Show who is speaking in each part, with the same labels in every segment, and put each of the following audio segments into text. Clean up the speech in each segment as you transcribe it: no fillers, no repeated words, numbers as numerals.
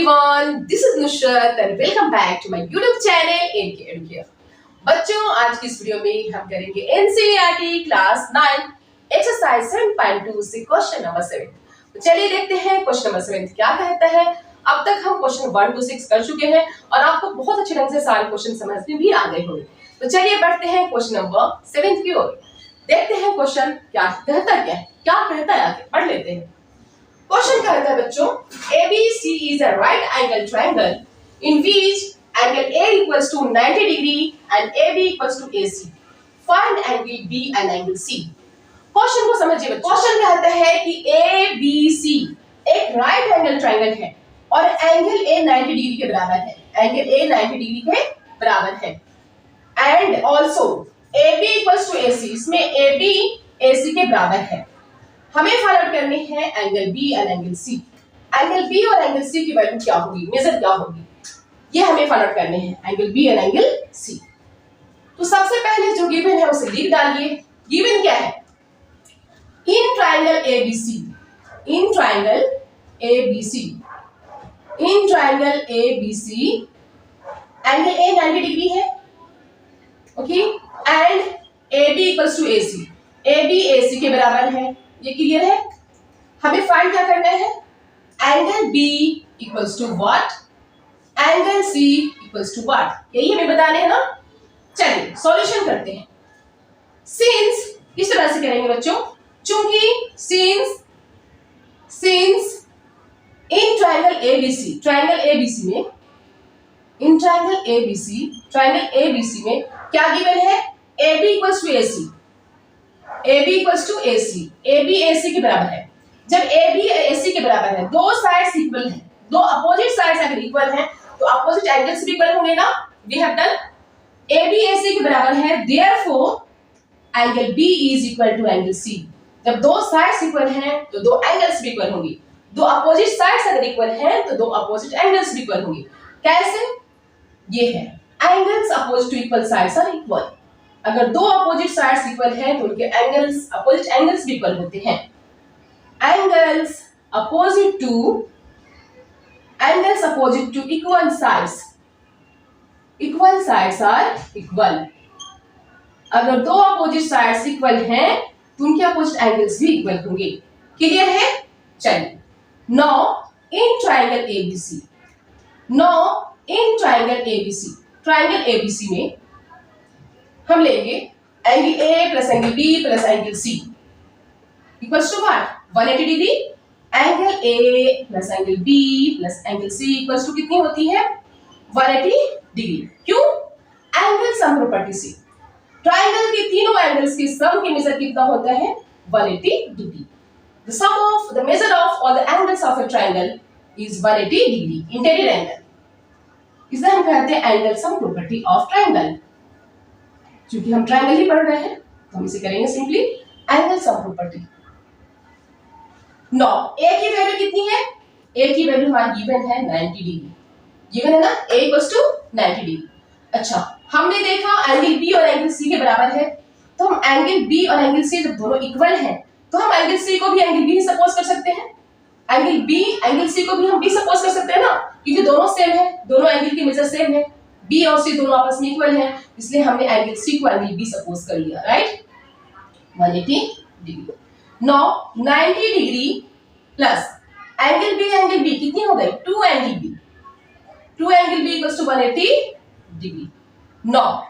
Speaker 1: everyone, this is Nusrat and welcome back to my YouTube channel AK Educare। बच्चों, आज की इस video में हम करेंगे NCERT क्लास 9 एक्सरसाइज 7.2 से क्वेश्चन नंबर 7। तो चलिए देखते हैं क्वेश्चन नंबर 7 क्या कहता है। अब तक हम क्वेश्चन 1 to 6 कर चुके हैं और आपको बहुत अच्छे ढंग से सारे क्वेश्चन समझ में भी आ गए होंगे। तो चलिए बढ़ते हैं क्वेश्चन नंबर 7 की ओर। देखते हैं क्वेश्चन क्या कहता है, क्या कहता है, आगे पढ़ लेते हैं। क्वेश्चन कहता है बच्चों, ABC is a right angle triangle in which angle A equals to 90 degree and AB equals to AC. Find angle B and angle C. Question को समझिए बच्चों। क्वेश्चन कहता है कि ABC एक राइट एंगल ट्रायंगल है और एंगल A 90 डिग्री के बराबर है। एंगल A 90 डिग्री के बराबर है and also AB equals to AC, इसमें AB AC के बराबर है। हमें फाइंड आउट करनी है angle B and angle C. Angle B और एंगल सी की वैल्यू क्या होगी, मेजर क्या होगी, ये हमें फाइंड आउट करने हैं, angle B and angle C. तो सबसे पहले जो गिवन है उसे लिख डालिए। गिवन क्या है, in triangle ABC, in triangle ABC, in triangle ABC angle A 90 degree है, okay, and AB equals to AC, AB AC के बराबर है। ये क्लियर है। हमें फाइंड क्या करना है, angle B equals to what, angle C equals to what, यही हमें बताने हैं ना। चलिए सॉल्यूशन करते हैं। सिंस किस तरह से करेंगे बच्चों, चूंकि since in triangle ABC, triangle ABC में, in triangle ABC, triangle ABC में क्या गिवन है, AB equals to AC, AB equals to AC, AB AC के बराबर है। जब AB AC के बराबर है, दो साइड्स इक्वल हैं, दो अपोजिट साइड्स अगर इक्वल हैं तो अपोजिट एंगल्स भी इक्वल होंगे ना। We have done. AB AC के बराबर है, therefore angle B is equal to angle C। जब दो साइड्स इक्वल हैं तो दो एंगल्स भी इक्वल होंगे। दो अपोजिट साइड्स अगर इक्वल हैं तो दो अपोजिट एंगल्स भी इक्वल होंगे। कैसे, ये है angles opposite to equal sides are equal. अगर दो अपोजिट साइड्स इक्वल हैं तो उनके एंगल्स, अपोजिट एंगल्स भी इक्वल होते हैं। Angles opposite to equal sides, equal sides are equal. अगर दो अपोजिट साइड्स इक्वल हैं तो उनके अपोजिट एंगल्स भी इक्वल होंगे। क्लियर है। चलिए now in triangle ABC, now in triangle ABC, triangle ABC में हम लेंगे angle A plus angle B plus angle C equals to what, 180 degree. Angle A plus angle B plus angle C equals to कितनी होती है, 180 degree. क्यों, angle sum property से triangle के तीनों एंगल्स के सम के मेजर कितना होता है, 180 degree. The sum of the measure of all the angles of a triangle is 180 degree interior angle. इसे हम कहते हैं angle sum property of triangle. क्योंकि हम ट्रायंगल ही पढ़ रहे हैं तो हम इसे करेंगे simply angle sum property. No A की वैल्यू कितनी है, ए की वैल्यू हमारी गिवन है 90 डिग्री, गिवन है ना, a इक्वल्स टू 90 डिग्री। अच्छा, हमने देखा एंगल बी और एंगल सी के बराबर है, तो हम एंगल बी और एंगल सी जब दोनों इक्वल हैं तो हम एंगल सी को भी एंगल बी सपोज कर सकते हैं, एंगल बी एंगल सी को भी हम बी सपोज कर सकते हैं ना, क्योंकि दोनों सेम है, दोनों एंगल की मेजर सेम है, बी और सी दोनों आपस में इक्वल है, इसलिए हमने एंगल सी को एंगल बी सपोज कर लिया, right, 180 degree. Now 90 degree plus angle B कितनी हो गई, 2 angle B, 2 angle B equals to 180 degree. Now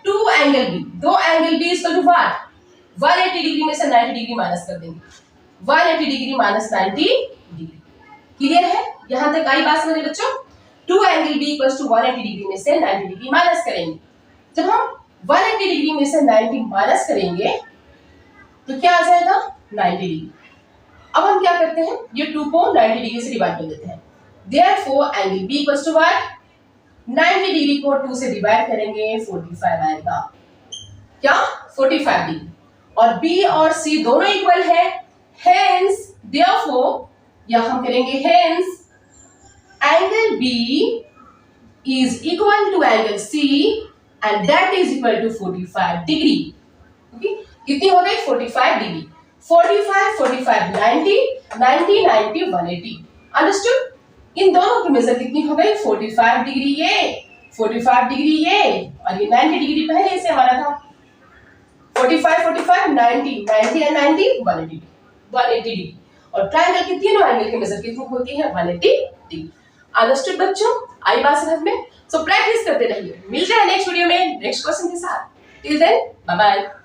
Speaker 1: 2 angle B, 2 angle B equal to what, 180 degree में से 90 डिग्री माइनस कर देंगे, 180 डिग्री माइनस 90 डिग्री। क्लियर है, यहां तक आई बात समझे बच्चों। 2 angle B equals to 180 degree में से 90 डिग्री माइनस करेंगे। जब हम 180 डिग्री में से 90 माइनस करेंगे तो क्या आ जाएगा, 90 डिग्री। अब हम क्या करते हैं, ये 2 को 90 डिग्री से डिवाइड कर देते हैं। Therefore angle B equals to what, 90 degree को 2 से डिवाइड करेंगे 45 आएगा, क्या 45 डिग्री। और बी और सी दोनों इक्वल है, हेंस देयरफॉर, या हम करेंगे hence angle B is equal to angle C and that is equal to 45 degree. Okay? कितनी हो गई, 45 डिग्री। 45 45 90 90 90 180। अंडरस्टूड। इन दोनों की मेजर कितनी हो गई 45 डिग्री ये 45 डिग्री ये और ये 90 डिग्री पहले से हमारा था 45 45 90 90 एंड 90 180 डिग्री और ट्रायंगल के तीनों एंगल की मेजर कितनी होती है 180 डिग्री। अंडरस्टूड बच्चों? आई बात समझ में? सो प्रैक्टिस करते रहिए। मिलते हैं नेक्स्ट वीडियो में नेक्स्ट क्वेश्चन के साथ। Till then bye bye.